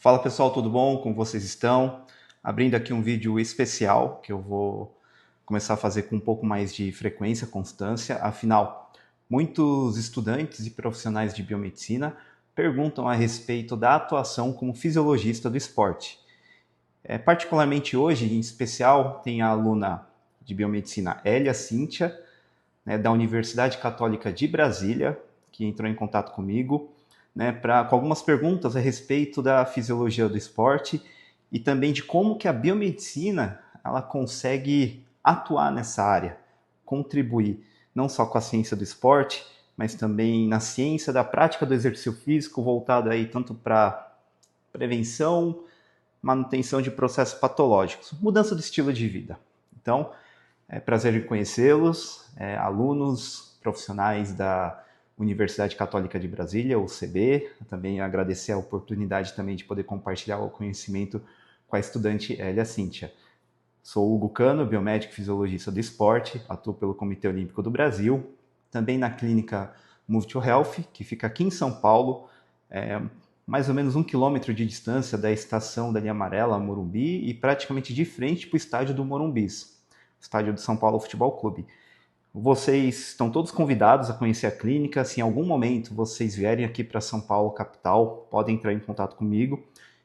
Fala pessoal, tudo bom? Como vocês estão? Abrindo aqui um vídeo especial que eu vou começar a fazer com um pouco mais de frequência, constância. Afinal, muitos estudantes e profissionais de biomedicina perguntam a respeito da atuação como fisiologista do esporte. Particularmente hoje, em especial, tem a aluna de biomedicina Hélia Cíntia, da Universidade Católica de Brasília, que entrou em contato comigo, com algumas perguntas a respeito da fisiologia do esporte e também de como que a biomedicina ela consegue atuar nessa área, contribuir não só com a ciência do esporte, mas também na ciência da prática do exercício físico, voltado aí tanto para prevenção, manutenção de processos patológicos, mudança do estilo de vida. Então, é prazer em conhecê-los, alunos, profissionais da Universidade Católica de Brasília, UCB. Também agradecer a oportunidade também de poder compartilhar o conhecimento com a estudante Hélia Cíntia. Sou Hugo Cano, biomédico e fisiologista do esporte, atuo pelo Comitê Olímpico do Brasil, também na clínica Move to Health, que fica aqui em São Paulo, mais ou menos 1 quilômetro de distância da estação da linha amarela, Morumbi, e praticamente de frente para o estádio do Morumbis, estádio do São Paulo Futebol Clube. Vocês estão todos convidados a conhecer a clínica. Se em algum momento vocês vierem aqui para São Paulo, capital, podem entrar em contato comigo,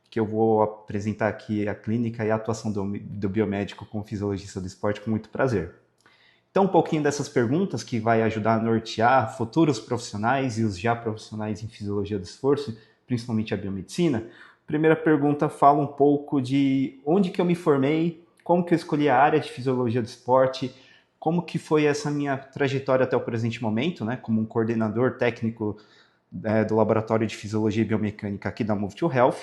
que eu vou apresentar aqui a clínica e a atuação do biomédico como fisiologista do esporte com muito prazer. Então, um pouquinho dessas perguntas que vai ajudar a nortear futuros profissionais e os já profissionais em fisiologia do esforço, principalmente a biomedicina. Primeira pergunta fala um pouco de onde que eu me formei, como que eu escolhi a área de fisiologia do esporte, como que foi essa minha trajetória até o presente momento, como um coordenador técnico do Laboratório de Fisiologia e Biomecânica aqui da Move to Health,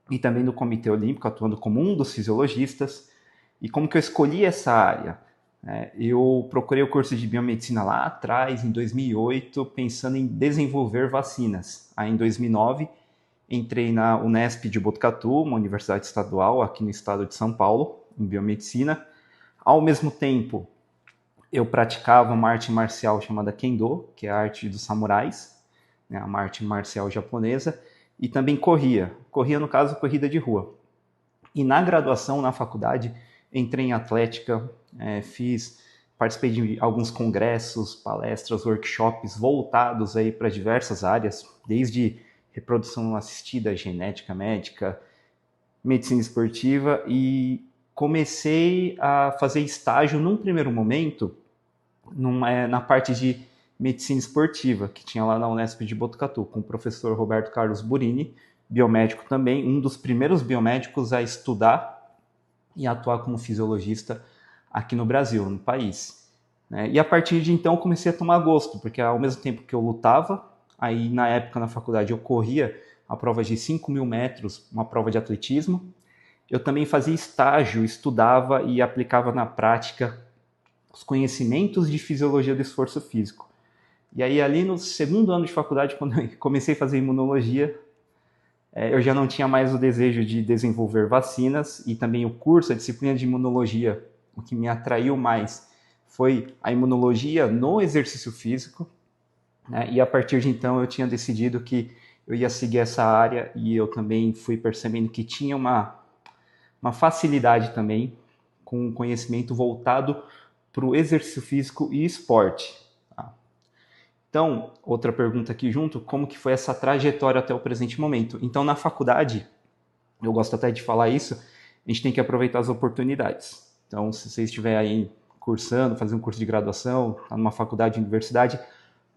e também do Comitê Olímpico, atuando como um dos fisiologistas, e como que eu escolhi essa área. Eu procurei o curso de biomedicina lá atrás, em 2008, pensando em desenvolver vacinas. Aí, em 2009, entrei na Unesp de Botucatu, uma universidade estadual aqui no estado de São Paulo, em biomedicina. Ao mesmo tempo, eu praticava uma arte marcial chamada Kendo, que é a arte dos samurais, uma arte marcial japonesa, e também corria. Corria, no caso, corrida de rua. E na graduação, na faculdade, entrei em atlética, participei de alguns congressos, palestras, workshops voltados aí para diversas áreas, desde reprodução assistida, genética médica, medicina esportiva, e comecei a fazer estágio num primeiro momento na parte de medicina esportiva, que tinha lá na Unesp de Botucatu, com o professor Roberto Carlos Burini, biomédico também, um dos primeiros biomédicos a estudar e atuar como fisiologista aqui no Brasil, no país. E a partir de então comecei a tomar gosto, porque ao mesmo tempo que eu lutava, aí na época na faculdade eu corria a prova de 5.000 metros, uma prova de atletismo, eu também fazia estágio, estudava e aplicava na prática os conhecimentos de fisiologia do esforço físico. E aí ali no segundo ano de faculdade, quando eu comecei a fazer imunologia, eu já não tinha mais o desejo de desenvolver vacinas, e também o curso, a disciplina de imunologia, o que me atraiu mais foi a imunologia no exercício físico, e a partir de então eu tinha decidido que eu ia seguir essa área, e eu também fui percebendo que tinha uma facilidade também com conhecimento voltado para o exercício físico e esporte. Então, outra pergunta aqui junto, como que foi essa trajetória até o presente momento? Então, na faculdade, eu gosto até de falar isso, a gente tem que aproveitar as oportunidades. Então, se você estiver aí cursando, fazendo um curso de graduação, está numa faculdade, universidade,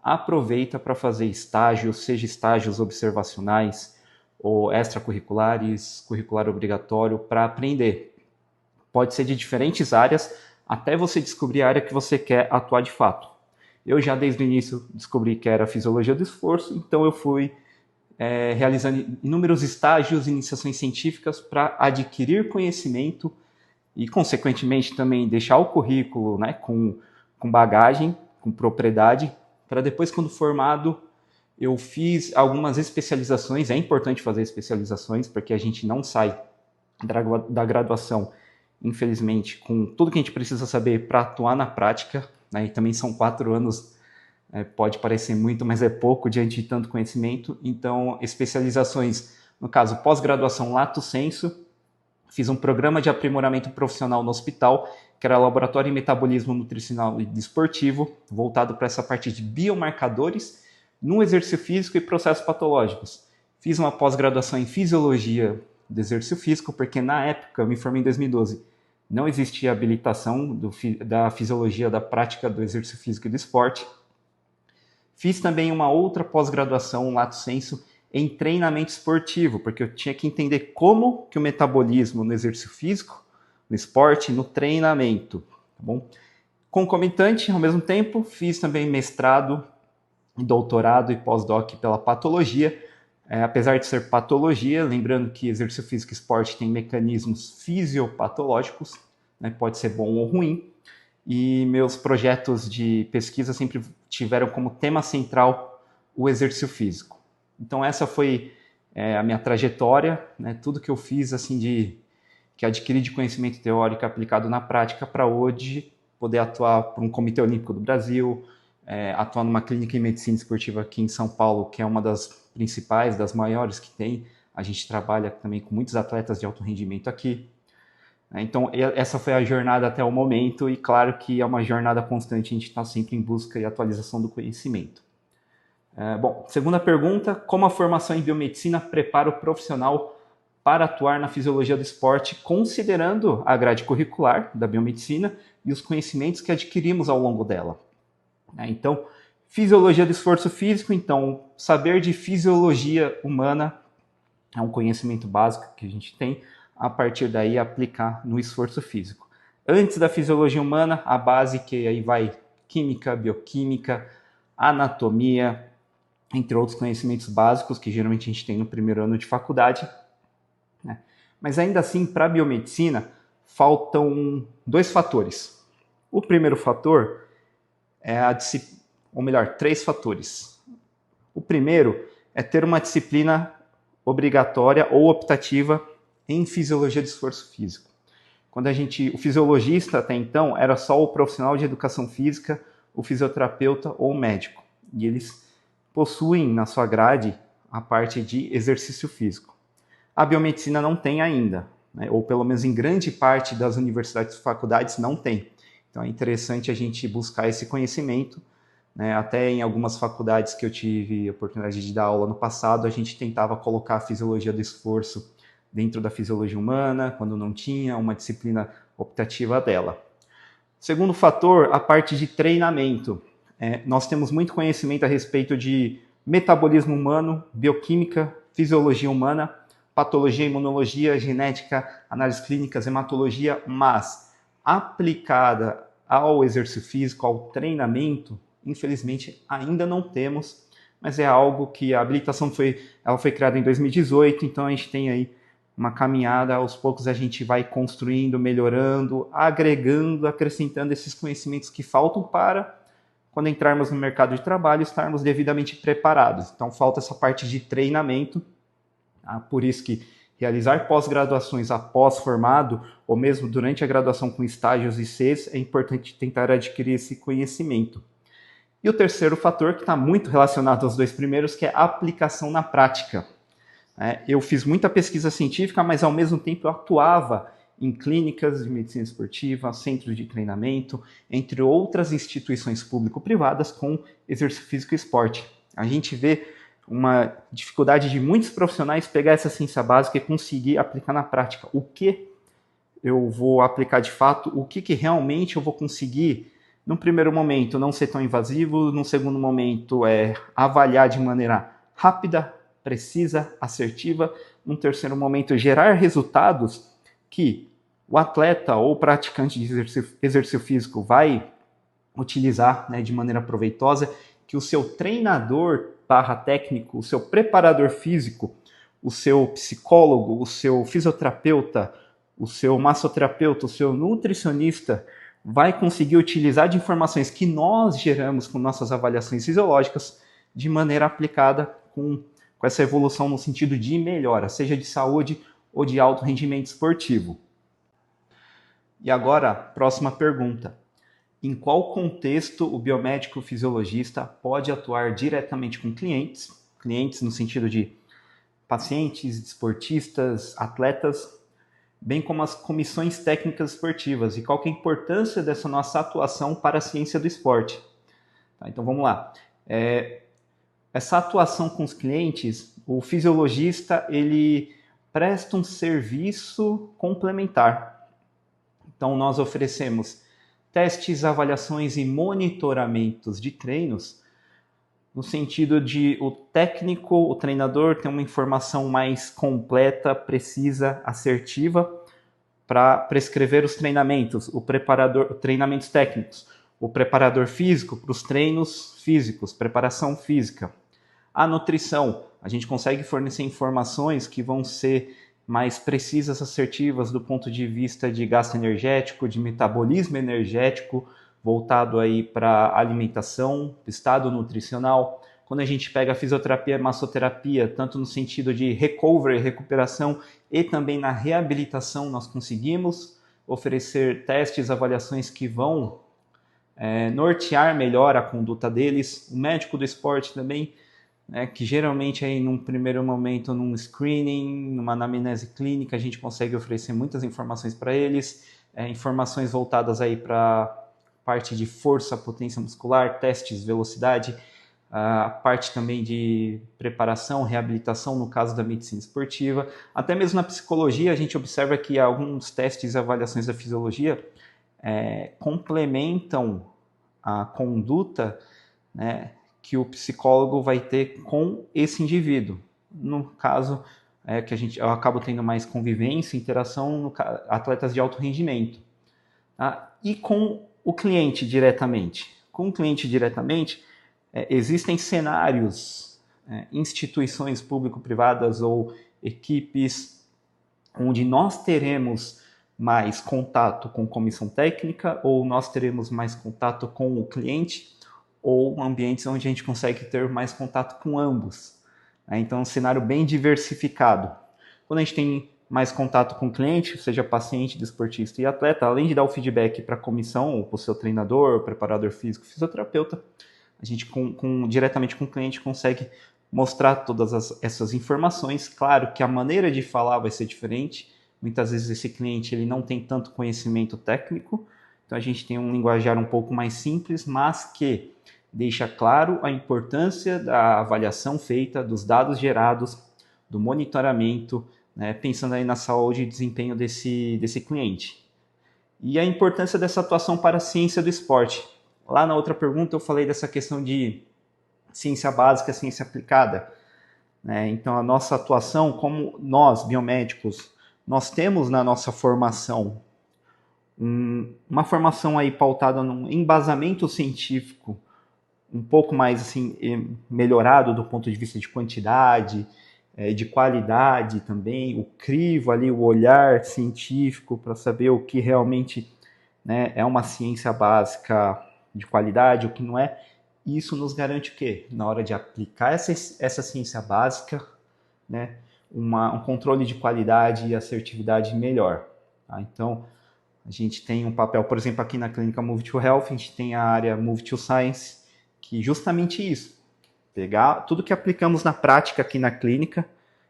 aproveita para fazer estágios, seja estágios observacionais ou extracurriculares, curricular obrigatório, para aprender. Pode ser de diferentes áreas, até você descobrir a área que você quer atuar de fato. Eu já desde o início descobri que era a fisiologia do esforço, então eu fui realizando inúmeros estágios, iniciações científicas para adquirir conhecimento e, consequentemente, também deixar o currículo com bagagem, com propriedade, para depois, quando formado, eu fiz algumas especializações. É importante fazer especializações, porque a gente não sai da graduação, infelizmente, com tudo que a gente precisa saber para atuar na prática, e também são 4 anos, pode parecer muito, mas é pouco diante de tanto conhecimento. Então, especializações no caso, pós-graduação Lato Sensu, fiz um programa de aprimoramento profissional no hospital, que era Laboratório em Metabolismo Nutricional e Desportivo, voltado para essa parte de biomarcadores no exercício físico e processos patológicos. Fiz uma pós-graduação em Fisiologia do Exercício Físico, porque na época, eu me formei em 2012, não existia habilitação da fisiologia da prática do exercício físico e do esporte. Fiz também uma outra pós-graduação, Lato Sensu, em treinamento esportivo, porque eu tinha que entender como que o metabolismo no exercício físico, no esporte, no treinamento, tá bom? Concomitante, ao mesmo tempo, fiz também mestrado, doutorado e pós-doc pela patologia, apesar de ser patologia, lembrando que exercício físico e esporte tem mecanismos fisiopatológicos, né, pode ser bom ou ruim, e meus projetos de pesquisa sempre tiveram como tema central o exercício físico. Então essa foi a minha trajetória, né, tudo que eu fiz assim que adquiri de conhecimento teórico aplicado na prática para hoje poder atuar para um Comitê Olímpico do Brasil, atuar numa clínica em medicina esportiva aqui em São Paulo, que é uma das principais, das maiores que tem. A gente trabalha também com muitos atletas de alto rendimento aqui. Então, essa foi a jornada até o momento, e claro que é uma jornada constante, a gente está sempre em busca e atualização do conhecimento. Bom, segunda pergunta, como a formação em biomedicina prepara o profissional para atuar na fisiologia do esporte, considerando a grade curricular da biomedicina e os conhecimentos que adquirimos ao longo dela? Então, fisiologia do esforço físico, então, saber de fisiologia humana é um conhecimento básico que a gente tem, a partir daí aplicar no esforço físico. Antes da fisiologia humana, a base que aí vai química, bioquímica, anatomia, entre outros conhecimentos básicos que geralmente a gente tem no primeiro ano de faculdade. Né? Mas ainda assim, para a biomedicina, faltam dois fatores. O primeiro fator é três fatores. O primeiro é ter uma disciplina obrigatória ou optativa em fisiologia de esforço físico. Quando o fisiologista até então era só o profissional de educação física, o fisioterapeuta ou o médico. E eles possuem na sua grade a parte de exercício físico. A biomedicina não tem ainda, né? Ou pelo menos em grande parte das universidades e faculdades não tem. Então é interessante a gente buscar esse conhecimento, né? Até em algumas faculdades que eu tive a oportunidade de dar aula no passado, a gente tentava colocar a fisiologia do esforço dentro da fisiologia humana, quando não tinha uma disciplina optativa dela. Segundo fator, a parte de treinamento. Nós temos muito conhecimento a respeito de metabolismo humano, bioquímica, fisiologia humana, patologia, imunologia, genética, análises clínicas, hematologia, mas aplicada ao exercício físico, ao treinamento, infelizmente ainda não temos, mas é algo que a habilitação foi criada em 2018, então a gente tem aí uma caminhada, aos poucos a gente vai construindo, melhorando, agregando, acrescentando esses conhecimentos que faltam para, quando entrarmos no mercado de trabalho, estarmos devidamente preparados. Então falta essa parte de treinamento, por isso que realizar pós-graduações após formado, ou mesmo durante a graduação com estágios e ICs, é importante tentar adquirir esse conhecimento. E o terceiro fator, que está muito relacionado aos dois primeiros, que é a aplicação na prática. Eu fiz muita pesquisa científica, mas ao mesmo tempo eu atuava em clínicas de medicina esportiva, centros de treinamento, entre outras instituições público-privadas com exercício físico e esporte. A gente vê uma dificuldade de muitos profissionais pegar essa ciência básica e conseguir aplicar na prática. O que eu vou aplicar de fato, o que realmente eu vou conseguir, num primeiro momento, não ser tão invasivo, num segundo momento, avaliar de maneira rápida, precisa, assertiva, num terceiro momento, gerar resultados que o atleta ou praticante de exercício físico vai utilizar, né, de maneira proveitosa, que o seu treinador técnico, o seu preparador físico, o seu psicólogo, o seu fisioterapeuta, o seu massoterapeuta, o seu nutricionista vai conseguir utilizar de informações que nós geramos com nossas avaliações fisiológicas de maneira aplicada com essa evolução no sentido de melhora, seja de saúde ou de alto rendimento esportivo. E agora, próxima pergunta. Em qual contexto o biomédico fisiologista pode atuar diretamente com clientes no sentido de pacientes, desportistas, atletas, bem como as comissões técnicas esportivas e qual que é a importância dessa nossa atuação para a ciência do esporte. Tá, então vamos lá. Essa atuação com os clientes, o fisiologista ele presta um serviço complementar. Então nós oferecemos testes, avaliações e monitoramentos de treinos no sentido de o técnico, o treinador ter uma informação mais completa, precisa, assertiva para prescrever os treinamentos, treinamentos técnicos, o preparador físico para os treinos físicos, preparação física. A nutrição, a gente consegue fornecer informações que vão ser mais precisas, assertivas do ponto de vista de gasto energético, de metabolismo energético, voltado aí para alimentação, estado nutricional. Quando a gente pega a fisioterapia e massoterapia, tanto no sentido de recovery, recuperação e também na reabilitação, nós conseguimos oferecer testes, avaliações que vão nortear melhor a conduta deles. O médico do esporte também, que geralmente aí num primeiro momento, num screening, numa anamnese clínica, a gente consegue oferecer muitas informações para eles, informações voltadas aí para parte de força, potência muscular, testes, velocidade, a parte também de preparação, reabilitação no caso da medicina esportiva. Até mesmo na psicologia a gente observa que alguns testes e avaliações da fisiologia complementam a conduta, né, que o psicólogo vai ter com esse indivíduo. No caso, que eu acabo tendo mais convivência, interação no atletas de alto rendimento. Tá? E com o cliente diretamente. Com o cliente diretamente, existem cenários, instituições público-privadas ou equipes onde nós teremos mais contato com comissão técnica ou nós teremos mais contato com o cliente ou ambientes onde a gente consegue ter mais contato com ambos. Então, é um cenário bem diversificado. Quando a gente tem mais contato com o cliente, seja paciente, desportista e atleta, além de dar o feedback para a comissão, ou para o seu treinador, preparador físico, fisioterapeuta, a gente, diretamente com o cliente, consegue mostrar todas essas informações. Claro que a maneira de falar vai ser diferente. Muitas vezes esse cliente ele não tem tanto conhecimento técnico, então a gente tem um linguajar um pouco mais simples, mas que deixa claro a importância da avaliação feita, dos dados gerados, do monitoramento, né, pensando aí na saúde e desempenho desse cliente. E a importância dessa atuação para a ciência do esporte. Lá na outra pergunta eu falei dessa questão de ciência básica, ciência aplicada. Né? Então a nossa atuação, como nós, biomédicos, nós temos na nossa formação uma formação aí pautada num embasamento científico um pouco mais assim, melhorado do ponto de vista de quantidade, de qualidade também, o crivo ali, o olhar científico para saber o que realmente, né, é uma ciência básica de qualidade, o que não é. Isso nos garante o quê? Na hora de aplicar essa ciência básica, né, um controle de qualidade e assertividade melhor. Tá? Então, a gente tem um papel, por exemplo, aqui na clínica Move to Health, a gente tem a área Move to Science, que justamente isso, pegar tudo que aplicamos na prática aqui na clínica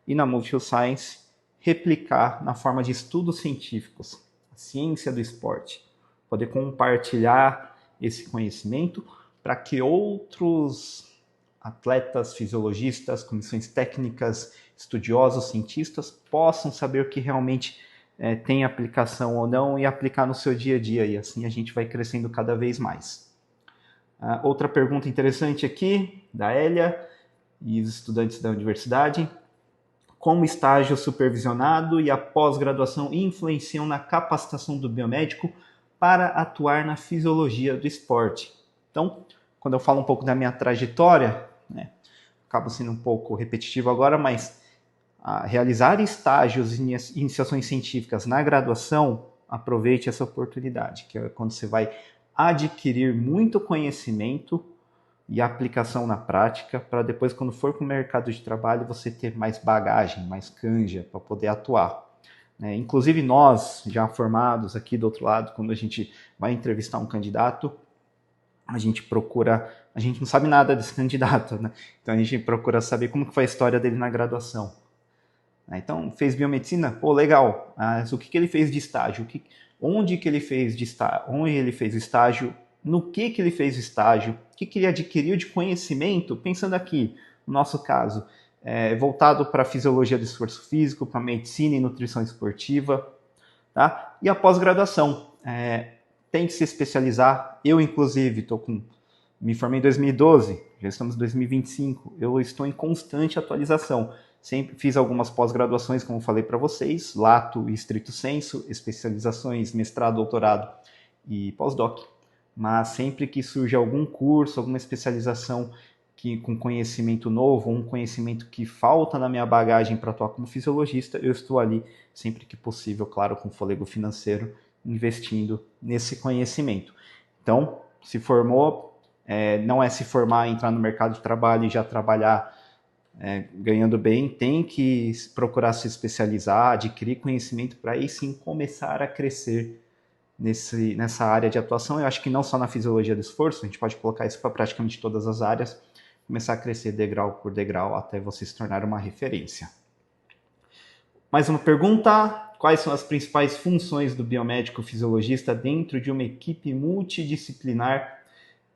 e na Move to Science, replicar na forma de estudos científicos, a ciência do esporte, poder compartilhar esse conhecimento para que outros atletas, fisiologistas, comissões técnicas, estudiosos, cientistas possam saber o que realmente tem aplicação ou não e aplicar no seu dia a dia, e assim a gente vai crescendo cada vez mais. Outra pergunta interessante aqui, da Hélia e os estudantes da universidade. Como o estágio supervisionado e a pós-graduação influenciam na capacitação do biomédico para atuar na fisiologia do esporte? Então, quando eu falo um pouco da minha trajetória, né, acabo sendo um pouco repetitivo agora, mas realizar estágios e iniciações científicas na graduação, aproveite essa oportunidade, que é quando você vai adquirir muito conhecimento e aplicação na prática, para depois, quando for para o mercado de trabalho, você ter mais bagagem, mais canja para poder atuar. Inclusive nós, já formados aqui do outro lado, quando a gente vai entrevistar um candidato, a gente não sabe nada desse candidato, né? Então a gente procura saber como que foi a história dele na graduação. Então, fez biomedicina? Pô, legal. Mas o que ele fez de estágio? Onde que ele fez de estágio? Onde ele fez o estágio? No que ele fez o estágio? O que ele adquiriu de conhecimento? Pensando aqui, no nosso caso, voltado para a fisiologia do esforço físico, para medicina e nutrição esportiva. Tá? E a pós-graduação. Tem que se especializar. Eu, inclusive, me formei em 2012, já estamos em 2025. Eu estou em constante atualização. Sempre fiz algumas pós-graduações, como falei para vocês, lato e estrito sensu, especializações, mestrado, doutorado e pós-doc. Mas sempre que surge algum curso, alguma especialização com conhecimento novo, um conhecimento que falta na minha bagagem para atuar como fisiologista, eu estou ali, sempre que possível, claro, com fôlego financeiro, investindo nesse conhecimento. Então, se formou, não é se formar, entrar no mercado de trabalho e já trabalhar ganhando bem, tem que procurar se especializar, adquirir conhecimento para aí sim começar a crescer nessa área de atuação. Eu acho que não só na fisiologia do esforço, a gente pode colocar isso para praticamente todas as áreas, começar a crescer degrau por degrau até você se tornar uma referência. Mais uma pergunta: quais são as principais funções do biomédico fisiologista dentro de uma equipe multidisciplinar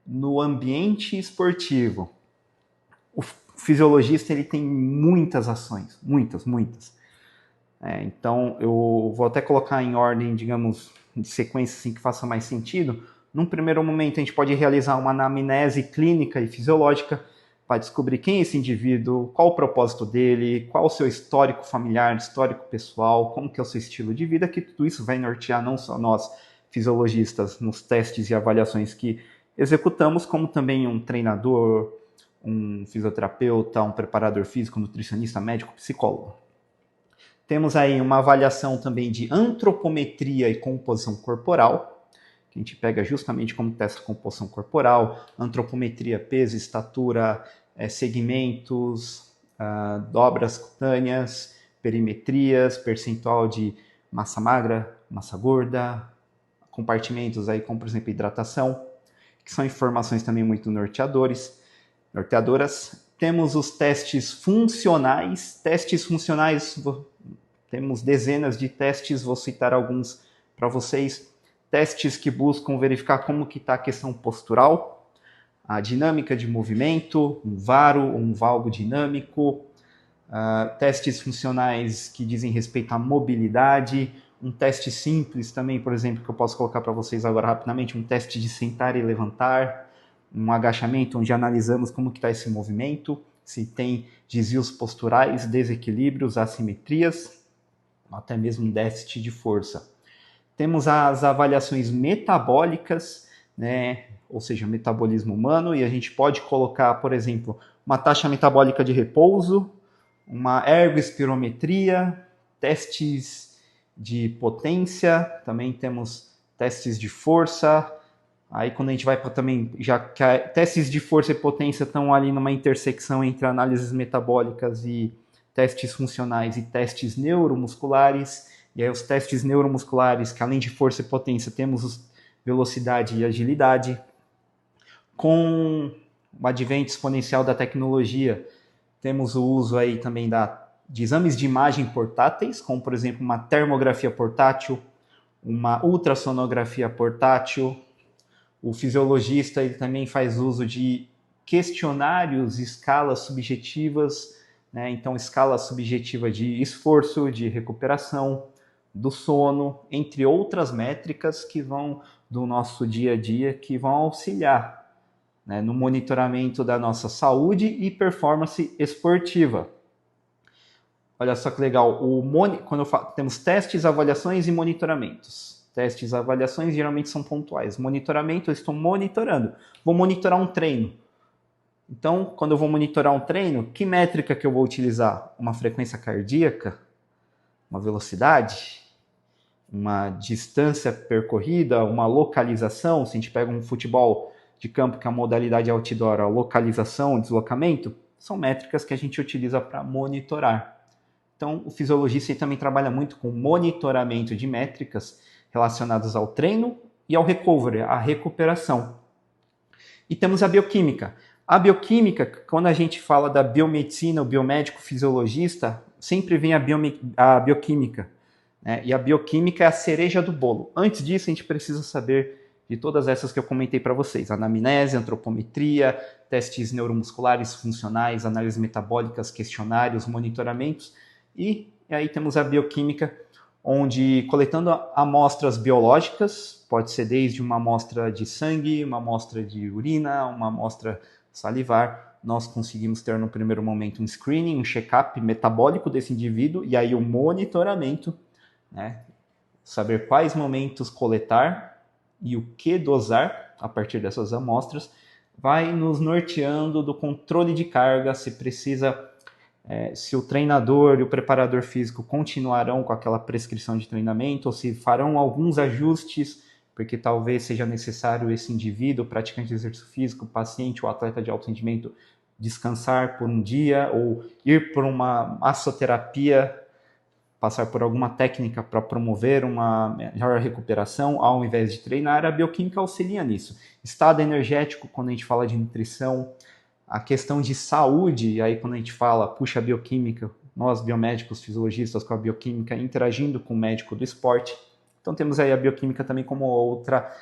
no ambiente esportivo? O fisiologista ele tem muitas ações, muitas. Então eu vou até colocar em ordem, digamos, de sequência assim, que faça mais sentido. Num primeiro momento a gente pode realizar uma anamnese clínica e fisiológica para descobrir quem é esse indivíduo, qual o propósito dele, qual o seu histórico familiar, histórico pessoal, como que é o seu estilo de vida, que tudo isso vai nortear não só nós, fisiologistas, nos testes e avaliações que executamos, como também um treinador, um fisioterapeuta, um preparador físico, nutricionista, médico, psicólogo. Temos aí uma avaliação também de antropometria e composição corporal, que a gente pega justamente como testa a composição corporal, antropometria, peso, estatura, segmentos, dobras cutâneas, perimetrias, percentual de massa magra, massa gorda, compartimentos aí como, por exemplo, hidratação, que são informações também muito norteadoras. Temos os testes funcionais. Testes funcionais, temos dezenas de testes, vou citar alguns para vocês. Testes que buscam verificar como que está a questão postural, a dinâmica de movimento, um varo ou um valgo dinâmico, testes funcionais que dizem respeito à mobilidade, um teste simples também, por exemplo, que eu posso colocar para vocês agora rapidamente, um teste de sentar e levantar, um agachamento onde analisamos como que está esse movimento, se tem desvios posturais, desequilíbrios, assimetrias, até mesmo um déficit de força. Temos as avaliações metabólicas, né? Ou seja, metabolismo humano, e a gente pode colocar, por exemplo, uma taxa metabólica de repouso, uma ergospirometria, testes de potência, também temos testes de força. Aí quando a gente vai para também, já que testes de força e potência estão ali numa intersecção entre análises metabólicas e testes funcionais e testes neuromusculares. E aí os testes neuromusculares, que além de força e potência, temos velocidade e agilidade. Com o advento exponencial da tecnologia, temos o uso aí também de exames de imagem portáteis, como por exemplo uma termografia portátil, uma ultrassonografia portátil. O fisiologista ele também faz uso de questionários, escalas subjetivas, né? Então escala subjetiva de esforço, de recuperação, do sono, entre outras métricas que vão do nosso dia a dia, que vão auxiliar, né, no monitoramento da nossa saúde e performance esportiva. Olha só que legal, quando temos testes, avaliações e monitoramentos. Testes e avaliações geralmente são pontuais. Monitoramento, eu estou monitorando. Vou monitorar um treino. Então, quando eu vou monitorar um treino, que métrica que eu vou utilizar? Uma frequência cardíaca? Uma velocidade? Uma distância percorrida? Uma localização? Se a gente pega um futebol de campo, que é a modalidade outdoor, a localização, o deslocamento, são métricas que a gente utiliza para monitorar. Então, o fisiologista também trabalha muito com monitoramento de métricas relacionadas ao treino e ao recovery, à recuperação. E temos a bioquímica. A bioquímica, quando a gente fala da biomedicina, o biomédico fisiologista, sempre vem a bioquímica, né? E a bioquímica é a cereja do bolo. Antes disso, a gente precisa saber de todas essas que eu comentei para vocês: anamnese, antropometria, testes neuromusculares funcionais, análises metabólicas, questionários, monitoramentos. E aí temos a bioquímica, onde coletando amostras biológicas, pode ser desde uma amostra de sangue, uma amostra de urina, uma amostra salivar, nós conseguimos ter no primeiro momento um screening, um check-up metabólico desse indivíduo e aí o monitoramento, né? Saber quais momentos coletar e o que dosar a partir dessas amostras, vai nos norteando do controle de carga, se precisa, se o treinador e o preparador físico continuarão com aquela prescrição de treinamento ou se farão alguns ajustes, porque talvez seja necessário esse indivíduo, praticante de exercício físico, paciente ou atleta de alto rendimento, descansar por um dia ou ir por uma massoterapia, passar por alguma técnica para promover uma melhor recuperação ao invés de treinar. A bioquímica auxilia nisso. Estado energético, quando a gente fala de nutrição, a questão de saúde, aí quando a gente fala, puxa, a bioquímica, nós biomédicos, fisiologistas com a bioquímica interagindo com o médico do esporte. Então temos aí a bioquímica também como outra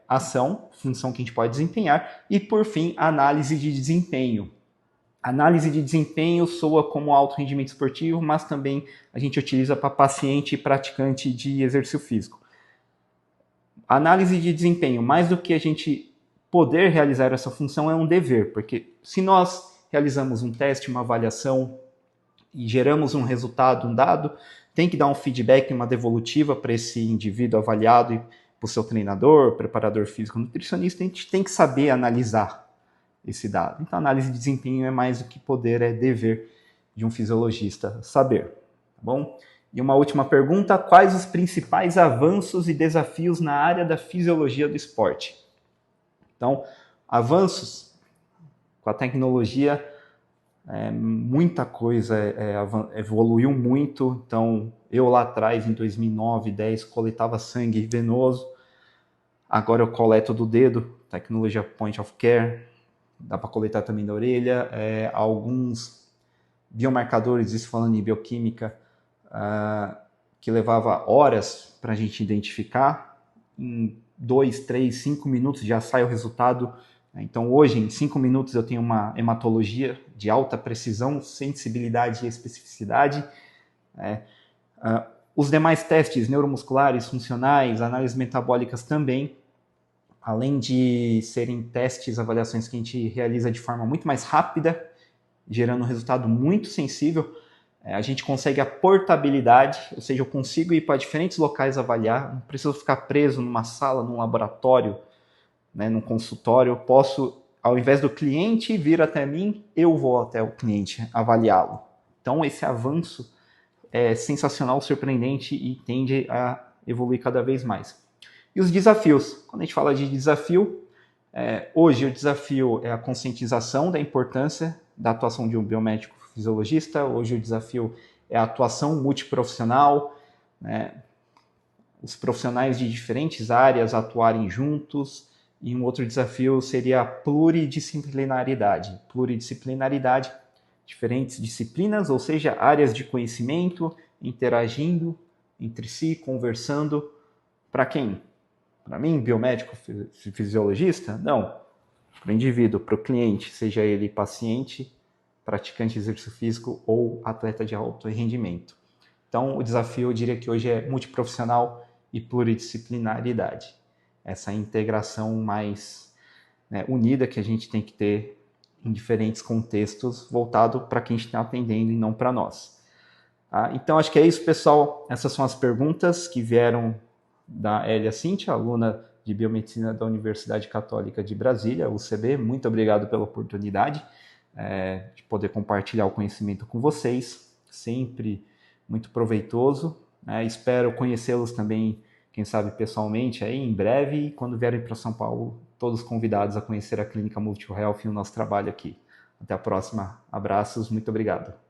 ação, função que a gente pode desempenhar. E por fim, a análise de desempenho. Análise de desempenho soa como alto rendimento esportivo, mas também a gente utiliza para paciente e praticante de exercício físico. Análise de desempenho, mais do que a gente poder realizar essa função, é um dever, porque se nós realizamos um teste, uma avaliação e geramos um resultado, um dado, tem que dar um feedback, uma devolutiva para esse indivíduo avaliado e para o seu treinador, preparador físico, nutricionista. A gente tem que saber analisar esse dado. Então, a análise de desempenho é mais do que poder, é dever de um fisiologista saber. Tá bom? E uma última pergunta: quais os principais avanços e desafios na área da fisiologia do esporte? Então, avanços com a tecnologia, muita coisa evoluiu muito. Então, eu lá atrás, em 2009, 2010, coletava sangue venoso. Agora eu coleto do dedo, tecnologia point of care. Dá para coletar também da orelha. Alguns biomarcadores, isso falando em bioquímica, que levava horas para a gente identificar. Em 2, 3, 5 minutos já sai o resultado. Então hoje, em 5 minutos, eu tenho uma hematologia de alta precisão, sensibilidade e especificidade. Os demais testes neuromusculares, funcionais, análises metabólicas também, além de serem testes, avaliações que a gente realiza de forma muito mais rápida, gerando um resultado muito sensível, a gente consegue a portabilidade, ou seja, eu consigo ir para diferentes locais avaliar, não preciso ficar preso numa sala, num laboratório, né, num consultório. Eu posso, ao invés do cliente vir até mim, eu vou até o cliente avaliá-lo. Então, esse avanço é sensacional, surpreendente e tende a evoluir cada vez mais. E os desafios. Quando a gente fala de desafio, hoje o desafio é a conscientização da importância da atuação de um biomédico fisiologista. Hoje o desafio é a atuação multiprofissional, né? Os profissionais de diferentes áreas atuarem juntos. E um outro desafio seria a pluridisciplinaridade. Pluridisciplinaridade, diferentes disciplinas, ou seja, áreas de conhecimento, interagindo entre si, conversando. Para quem? Para mim, biomédico, fisiologista? Não. Para o indivíduo, para o cliente, seja ele paciente, praticante de exercício físico ou atleta de alto rendimento. Então, o desafio, eu diria que hoje é multiprofissional e pluridisciplinaridade. Essa integração mais unida que a gente tem que ter em diferentes contextos, voltado para quem está atendendo e não para nós. Então, acho que é isso, pessoal. Essas são as perguntas que vieram da Elia Cíntia, aluna de Biomedicina da Universidade Católica de Brasília, UCB. Muito obrigado pela oportunidade de poder compartilhar o conhecimento com vocês. Sempre muito proveitoso. Espero conhecê-los também, quem sabe pessoalmente, aí em breve. E quando vierem para São Paulo, todos convidados a conhecer a Clínica Multi Health e o nosso trabalho aqui. Até a próxima. Abraços. Muito obrigado.